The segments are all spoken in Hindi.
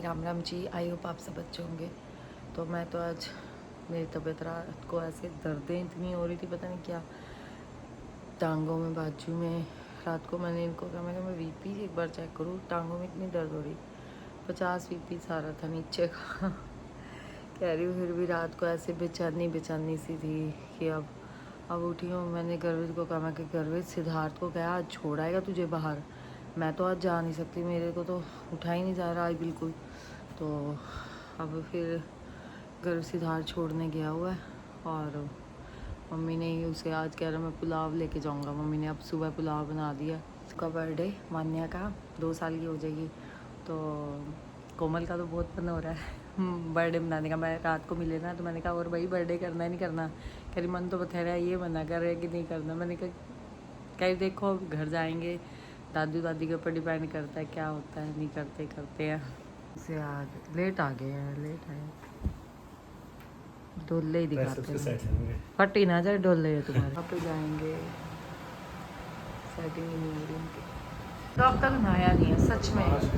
राम राम जी। आई होप आप सब अच्छे होंगे। तो मैं तो आज मेरी तबीयत रात को ऐसे दर्दें इतनी हो रही थी, पता नहीं क्या, टांगों में, बाजू में। रात को मैंने इनको कहा, मैं वीपी एक बार चेक करूँ, टांगों में इतनी दर्द हो रही, 50 वीपी सारा था नीचे का। कह रही हूँ फिर भी रात को ऐसे बेचैनी सी थी कि अब उठी हूँ। मैंने गर्वित को कहा, मैं कि गर्वित सिद्धार्थ को कहा आज छोड़ आएगा तुझे बाहर, मैं तो आज जा नहीं सकती, मेरे को तो उठा ही नहीं जा रहा आज बिल्कुल। तो अब फिर घर सिद्धार्थ छोड़ने गया हुआ है और मम्मी ने ही उसे आज कह रहा मैं पुलाव लेके जाऊंगा। मम्मी ने अब सुबह पुलाव बना दिया। उसका बर्थडे मान्या का 2 साल की हो जाएगी, तो कोमल का तो बहुत मन हो रहा है बर्थडे मनाने का। मैं रात को मिले ना तो मैंने कहा और भाई बर्थडे करना है नहीं करना, कह रही मन तो बथेरा है, ये मना कर रहे कि नहीं करना। मैंने कहा देखो घर जाएंगे, दादू दादी के ऊपर डिपेंड करता है क्या होता है, नहीं करते हैं। से आज लेट आ गए हैं, लेट आए, डोले ही दिखाते हैं, फटी ना जाए डोले है तुम्हारे। वहाँ पे जाएंगे, सेटिंग ही नहीं हो रही उनकी। तो अब तक नहाया नहीं है,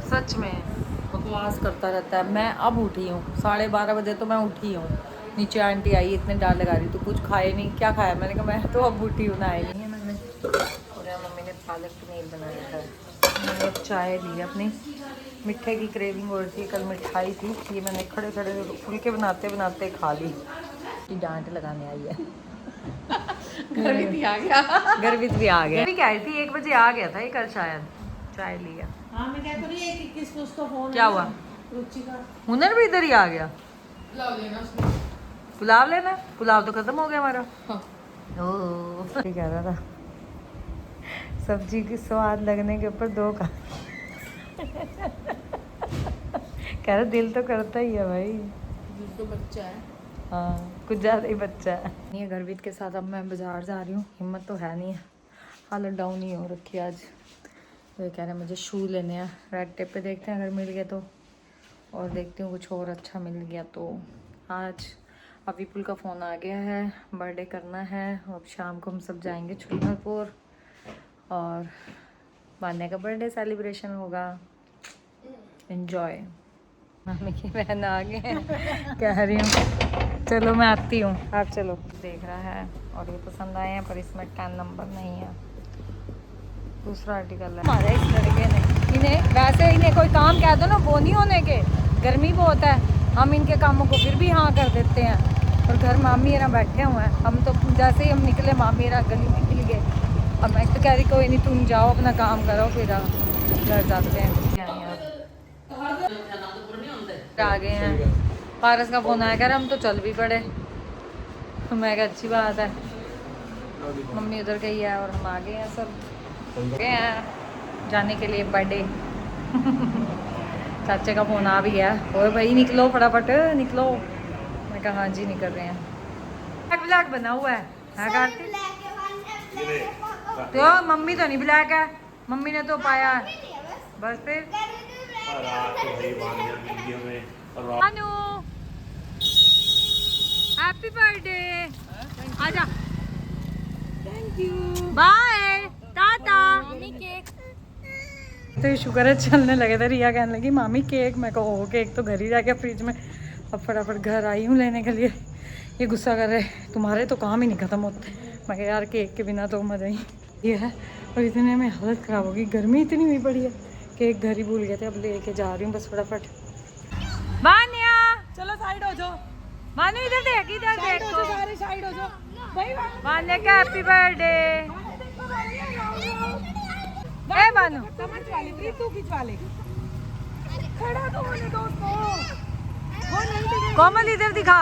सच में बकवास करता रहता है। मैं अब उठी हूँ 12:30 बजे, तो मैं उठी हूँ। नीचे आंटी आई, इतने डाल लगा रही, तो कुछ खाए नहीं, क्या खाया? मैंने कहा मैं तो अब उठी हूँ, नहाई नहीं है मैंने। और मम्मी ने पालक पनीर बनाया था। मैंने चाय ली अपनी, मिठे की क्रेविंग हो रही थी, कल मिठाई थी, ये मैंने खड़े फुलके बनाते बनाते खा ली। डांट लगाने आई है। गर्वित भी आ गया। गर्वित भी आ गया। क्या आई थी 1 बजे आ गया था ये कल शायद, चाय लिया। हाँ मैं कहता रही है कि किसको उसका फोन क्या हुआ? रुचि का हुनर भी इधर ही आ गया। पुलाव लेना उसने। पुलाव लेना? पुलाव तो खत्म हो गया हमारा। हाँ। ओह कह रहा था सब्जी की स्वाद लगने के ऊपर 2 का। कह रहा दिल तो करता ही है भाई, दिल तो बच्चा है। हाँ कुछ ज़्यादा ही बच्चा है। ये गर्वित के साथ अब मैं बाज़ार जा रही हूँ, हिम्मत तो है नहीं है, हालत डाउन ही हो रखी है आज। तो ये कह रहे हैं मुझे शू लेने हैं, रेड टेप पे देखते हैं अगर मिल गए तो, और देखती हूँ कुछ और अच्छा मिल गया तो। आज अब विपुल का फ़ोन आ गया है, बर्थडे करना है, अब शाम को हम सब जाएंगे छुलनपुर और मान्या का बर्थडे सेलिब्रेशन होगा। एंजॉय। मम्मी की बहन आ गए हैं, कह रही हूँ चलो मैं आती हूँ, आप चलो। देख रहा है और ये पसंद आए हैं, पर इसमें 10 नंबर नहीं है, दूसरा आर्टिकल है। हमारे इस लड़के ने, इन्हें वैसे इन्हें कोई काम कह दो ना, वो नहीं होने के, गर्मी बहुत है, हम इनके कामों को फिर भी हाँ कर देते हैं। और घर मामी मेरा बैठे हुए हैं, हम तो जैसे ही हम निकले मामी मेरा गली में मिल गए। अब मैं तो कह रही कोई नहीं, तुम जाओ अपना काम करो, फिर घर जाते हैं। आ गए हैं, पारस का फ़ोन आया, कह रहा हम तो चल भी पड़े। मैं कहा अच्छी बात है, मम्मी उधर गई है और हम आ गए हैं, सब गए हैं जाने के लिए बर्थडे। चाचे का फ़ोन आ भी गया, और भाई निकलो फटाफट निकलो। मैं कहा हाँ जी निकल रहे हैं। ब्लैक बना हुआ है कार्तिक? तो मम्मी तो नहीं ब्लैक है, मम्मी ने तो पाया बस। फिर अनु हैप्पी बर्थडे, आजा, थैंक यू, बाय टाटा। तो शुक्र है चलने लगे थे, रिया कहने लगी मामी केक, मैं कहो केक तो घर ही रह गया फ्रिज में। अब फटाफट घर आई हूँ लेने के लिए। ये गुस्सा कर रहे तुम्हारे तो काम ही नहीं खत्म होते। मैं कहा यार केक के बिना तो मजा ही ये है, और इतने में हालत ख़राब होगी, गर्मी इतनी हुई पड़ी है। केक घर ही भूल गए थे, अब लेके जा रही हूँ बस फटाफट। मान्या चलो साइड हो जाओ, मान्या इधर देख, इधर साइड हो देखो, जाओ, सारे साइड हो जाओ भाई। मान्या का हैप्पी बर्थडे। ए बानू समझ वाली तू खिंचवा ले, खड़ा तो होने दो उसको, वो नहीं दिखेगा। कोमल इधर दिखा,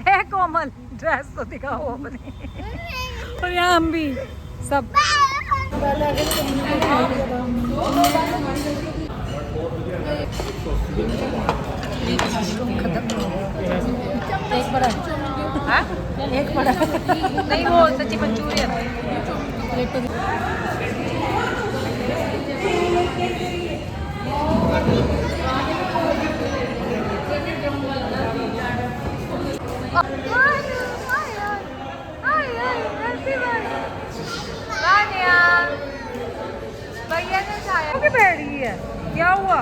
ए कोमल ड्रेस तो दिखाओ अपनी। और यहाँ हम भी सब एक बड़ा हाँ? एक बड़ा नहीं, वो सच्ची मंचूरियन। भैया ने खाया बैठ गई है, क्या हुआ?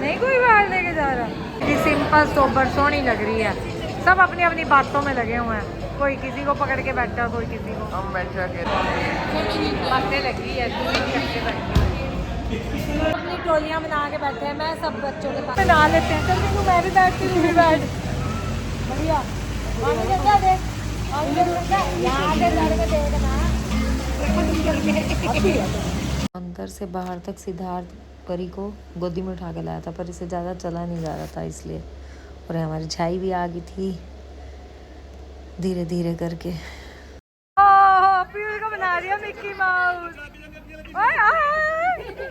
नहीं कोई बाहर लेके जा रहा। ये सिंपल सोबर सोनी लग रही है। सब अपनी अपनी बातों में लगे हुए हैं। कोई किसी को पकड़ के बैठा, कोई किसी को। हम बैठा के बातें लगी है, अपनी टोलियां बना के बैठे हैं। मैं सब बच्चों के पास बना लेते हैं। चल मीनू मैं भी बैठती हूँ, भी बैठ। बढ़िया मामी ने क्या दे, यहाँ से लड़के देखना। अंदर से बाहर तक सिद्धार्थ परी को गोदी में उठा के लाया था, पर इसे ज़्यादा चला नहीं जा रहा था इसलिए। और हमारी झाई भी आ गई थी धीरे धीरे करके। पीड़ को बना रही है मिक्की माउस।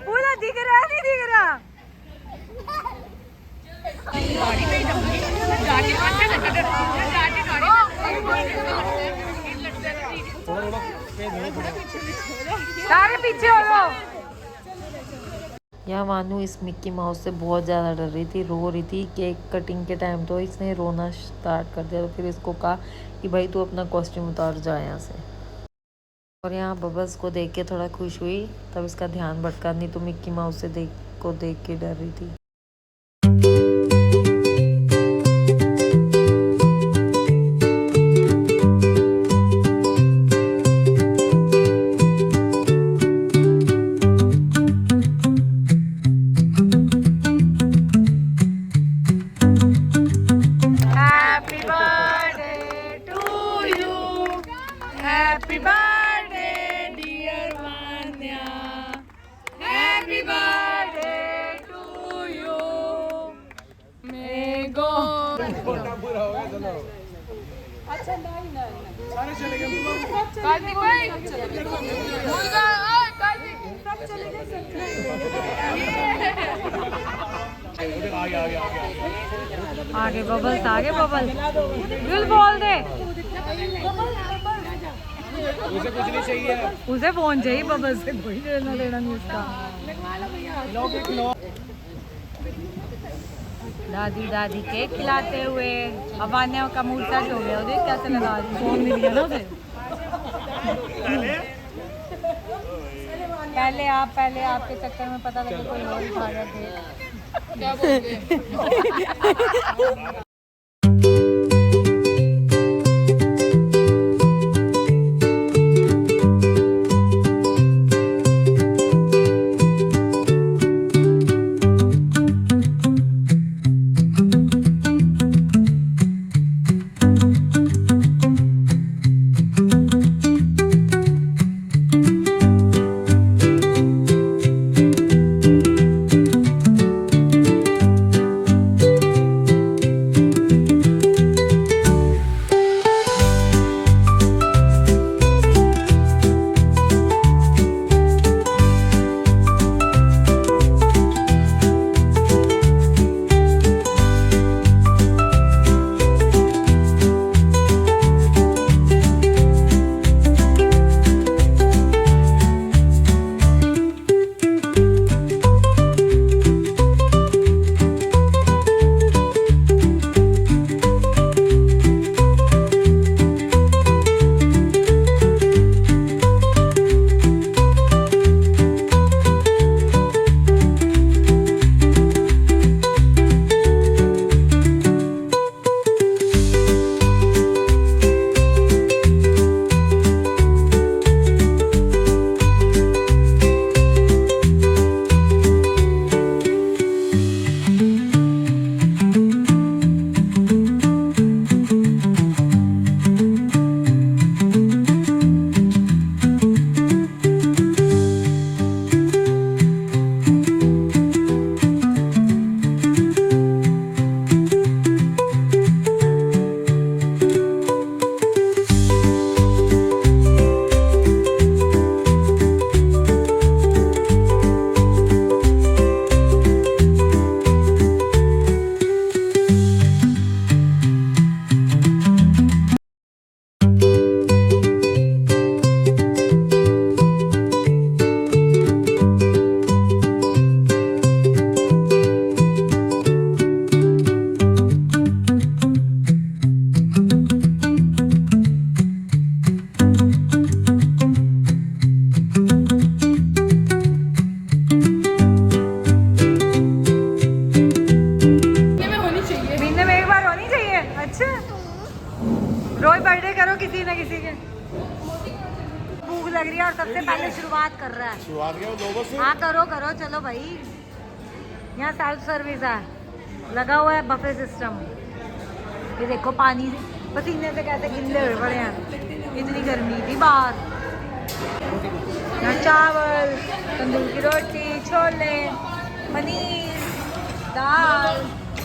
पूरा दिख रहा नहीं दिख रहा। सारे पीछे हो लो। यहाँ मानू इस मिक्की माउस से बहुत ज़्यादा डर रही थी, रो रही थी। केक कटिंग के टाइम तो इसने रोना स्टार्ट कर दिया, तो फिर इसको कहा कि भाई तू अपना कॉस्ट्यूम उतार जा यहाँ से। और यहाँ बबल्स को देख के थोड़ा खुश हुई, तब इसका ध्यान भटका, नहीं तो मिक्की माउस से देख के डर रही थी। Happy birthday, dear Vanya. Happy birthday to you. May God. अच्छा नहीं सारे चले गए। कार्तिक भाई मुर्गा कार्तिक सब चले गए। आगे बबल्स, आगे बबल्स। दिल बोल दे। उसे कुछ नहीं चाहिए, उसे फोन चाहिए। बबल से कोई लेना देना नहीं उसका। दादी दादी केक खिलाते हुए अबान्या का मूड टच हो गया। देख कैसे लगा रही, फोन मिल गया ना उसे। पहले आपके चक्कर में पता लगे कोई और ही खा गए थे। क्या बोलते शुरुआत कर रहा है। शुरुआत क्या लोगों से? हाँ करो करो, चलो भाई। यहाँ सेल्फ सर्विस है, लगा हुआ है बफे सिस्टम। ये देखो पानी पसीने से कैसे गिले हुए पड़े हैं, इतनी गर्मी थी बाहर। यहाँ चावल, तंदूर की रोटी, छोले, पनीर, दाल,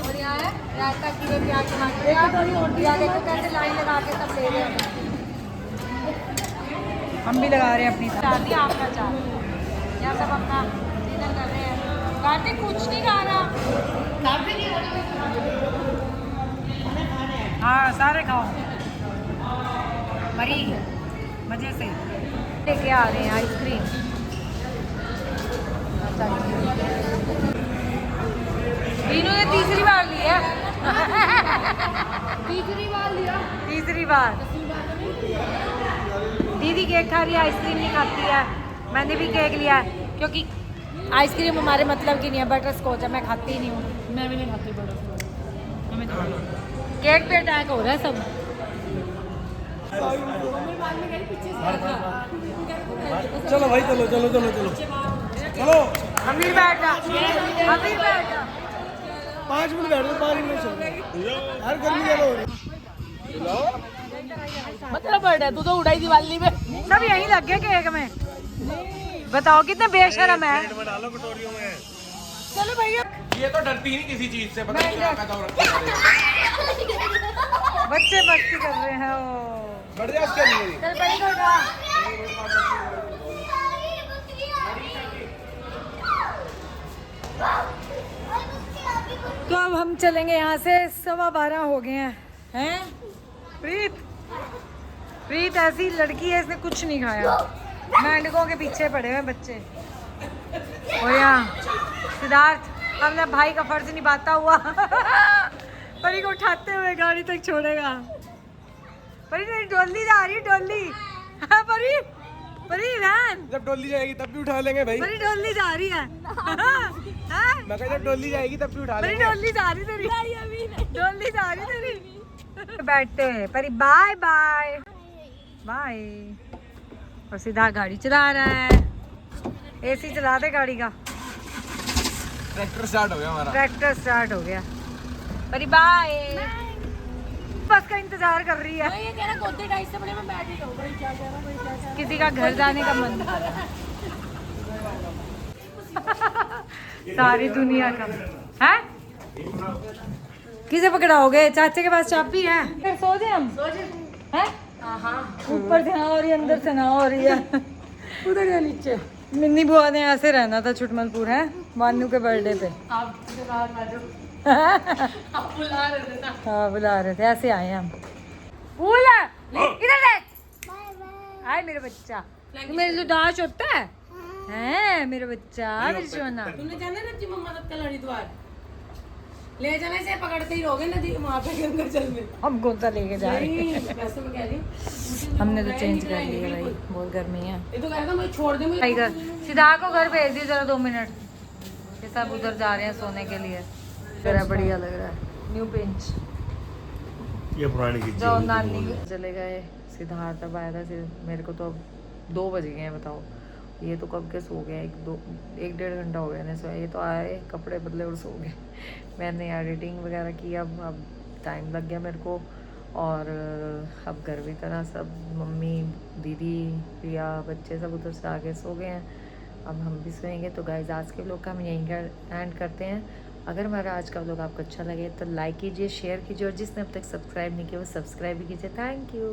और यहाँ है रायता, खीरे, प्याज, टमाटर। यहाँ देखो कैसे लाइन लगा के सब ले रहे हैं। हम भी लगा रहे हैं अपनी चार दिया आपका चार। यहाँ सब अपना डिनर कर रहे हैं। कार्तिक कुछ नहीं खा रहा। हाँ सारे खाओ मरी मजे से। लेके आ रहे हैं आइसक्रीम। इन्होंने तीसरी बार लिया। तीसरी बार दीदी केक खा रही है, आइसक्रीम नहीं खाती है। मैंने भी केक लिया है क्योंकि आइसक्रीम हमारे मतलब की नहीं है, बटर स्कॉच है, मैं खाती ही नहीं हूँ। मैं भी नहीं खाती बड़ा हमें तो केक पे अटैक हो रहा है सब। चलो भाई चलो चलो चलो चलो चलो। अमीर बैठ जा, अमीर बैठ जा। 5 मिनट बैठ दो, 5 मिनट चलो यार, गर्मी ज्यादा हो रही है। मतलब बर्थडे तू तो उड़ाई दिवाली में। सब यहीं लग गए केक में। बताओ कितने बेशरम है। डालो कटोरियों में। चलो भैया, ये तो डरती नहीं किसी चीज से, पता नहीं क्या कदम रखती है। बच्चे मस्ती कर रहे हैं। बढ़ जा उसके लिए। चल बड़ी को उठा। तो अब हम चलेंगे यहाँ से। 12:15 हो गए हैं। प्रीत, प्रीत ऐसी लड़की है, इसने कुछ नहीं खाया। मेंढकों के पीछे पड़े हुए बच्चे। और यहाँ सिद्धार्थ अपने भाई का फर्ज निभाता हुआ परी को उठाते हुए गाड़ी तक छोड़ेगा। परी नहीं, डोली जा रही, डोली। हाँ, परी परी वैन। जब डोली जाएगी तब भी उठा लेंगे भाई। परी डोली जा रही है। हाँ? मैं कहा जब डोली जाएगी तब भी उठा परी लेंगे। डोली जा रही तेरी, डोली जा रही तेरी। बैठते हैं परी। Bye bye bye. और सीधा गाड़ी चला रहा है। एसी चला दे गाड़ी का। ट्रैक्टर स्टार्ट हो गया हमारा। ट्रैक्टर स्टार्ट हो गया। परी बाय। बस का इंतजार कर रही है। ये कह रहा गोदे का हिस्सा बड़े में बैठ ही जाऊं। क्या कह रहा है? किसी का घर जाने का मन सारी दुनिया का है। किसे पकड़ाओगे? चाचे के पास चाबी है। फिर सो जाए हम। हैं? ऊपर से ना हो रही, अंदर से ना हो रही है। उधर या नीचे मिन्नी बुआ ने ऐसे रहना था छुटमलपुर है वानू के बर्थडे पे। आप बुला रहे थे ना। हाँ बुला रहे थे, ऐसे आए हम। फूल इधर देख। हाय मेरा बच्चा, मेरे लिए दाश होता है। हैं मेरा बच्चा, मेरी सोना। तूने जाना ना जी मम्मा तक लड़ी द्वार ले जाने से पकड़ते ही रहोगे ना जी वहाँ पे अंदर चल में। हम कौन सा लेके जा रहे हैं? नहीं वैसे मैं कह रही हूँ हमने तो चेंज कर लिया भाई, बहुत गर्मी है। ये तो कह रहा था मैं छोड़ दूँ टाइगर सीधा को घर भेज दियो जरा 2 मिनट। ये सब उधर जा रहे हैं सोने के लिए। जरा बढ़िया लग रहा है। New pinch. ये पुरानी चीज जाओ नानी चले गए। सिद्धार्थ अब आया था। मेरे को तो अब 2 बज गए हैं, बताओ। ये तो कब के सो गए, 1-1.5 घंटा हो गया ना सोया। ये तो आए, कपड़े बदले और सो गए। मैंने एडिटिंग वगैरह की, अब टाइम लग गया मेरे को। और अब घर भी तरह सब मम्मी, दीदी, प्रिया, बच्चे सब उधर से आके सो गए हैं। अब हम भी सोएंगे। तो गाइस आज के व्लॉग का हम यहीं एंड करते हैं। अगर हमारा आज का व्लॉग आपको अच्छा लगे तो लाइक कीजिए, शेयर कीजिए, और जिसने अब तक सब्सक्राइब नहीं किया वो सब्सक्राइब भी कीजिए। Thank you.